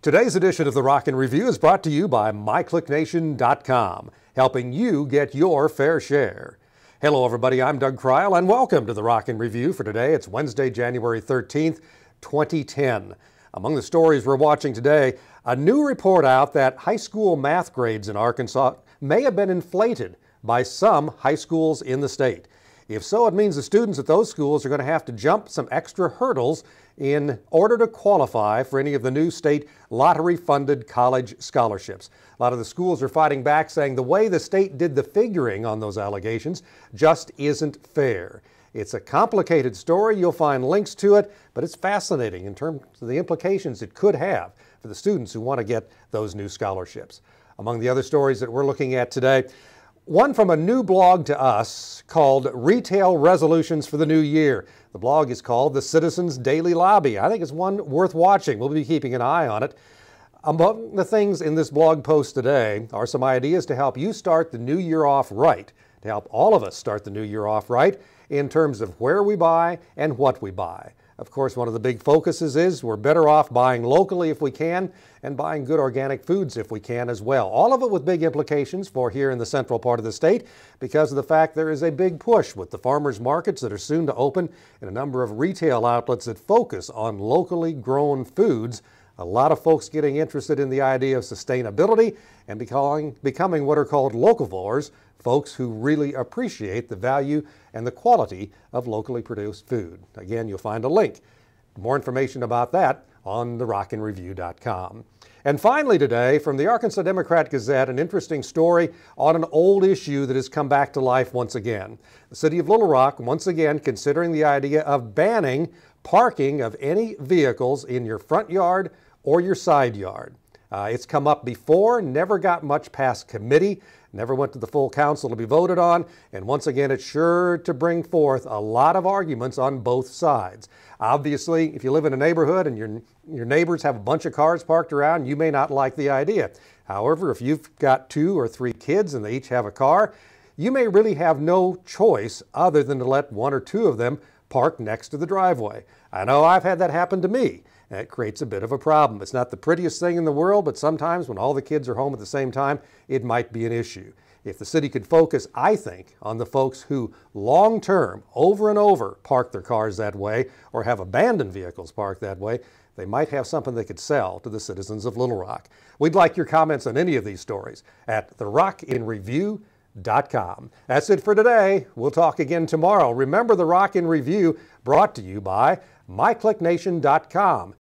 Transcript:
Today's edition of the Rockin' Review is brought to you by MyClickNation.com, helping you get your fair share. Hello, everybody. I'm Doug Kreil, and welcome to the Rockin' Review for today. It's Wednesday, January 13th, 2010. Among the stories we're watching today, a new report out that high school math grades in Arkansas may have been inflated by some high schools in the state. If so, it means the students at those schools are going to have to jump some extra hurdles in order to qualify for any of the new state lottery-funded college scholarships. A lot of the schools are fighting back, saying the way the state did the figuring on those allegations just isn't fair. It's a complicated story. You'll find links to it, but it's fascinating in terms of the implications it could have for the students who want to get those new scholarships. Among the other stories that we're looking at today, one from a new blog to us called Retail Resolutions for the New Year. The blog is called The Citizens Daily Lobby. I think it's one worth watching. We'll be keeping an eye on it. Among the things in this blog post today are some ideas to help you start the new year off right, to help all of us start the new year off right in terms of where we buy and what we buy. Of course, one of the big focuses is we're better off buying locally if we can and buying good organic foods if we can as well. All of it with big implications for here in the central part of the state because of the fact there is a big push with the farmers markets that are soon to open and a number of retail outlets that focus on locally grown foods. A lot of folks getting interested in the idea of sustainability and becoming what are called locavores, folks who really appreciate the value and the quality of locally produced food. Again, you'll find a link. More information about that on therockinreview.com. And finally today, from the Arkansas Democrat-Gazette, an interesting story on an old issue that has come back to life once again. The city of Little Rock, once again, considering the idea of banning parking of any vehicles in your front yard or your side yard. It's come up before, never got much past committee, never went to the full council to be voted on, and once again it's sure to bring forth a lot of arguments on both sides. Obviously, if you live in a neighborhood and your neighbors have a bunch of cars parked around, you may not like the idea. However, if you've got 2 or 3 kids and they each have a car, you may really have no choice other than to let 1 or 2 of them park next to the driveway. I know I've had that happen to me. It creates a bit of a problem. It's not the prettiest thing in the world, but sometimes when all the kids are home at the same time, it might be an issue. If the city could focus, I think, on the folks who long-term, over and over, park their cars that way or have abandoned vehicles parked that way, they might have something they could sell to the citizens of Little Rock. We'd like your comments on any of these stories at therockinreview.com. That's it for today. We'll talk again tomorrow. Remember, The Rockin' Review brought to you by MyClickNation.com,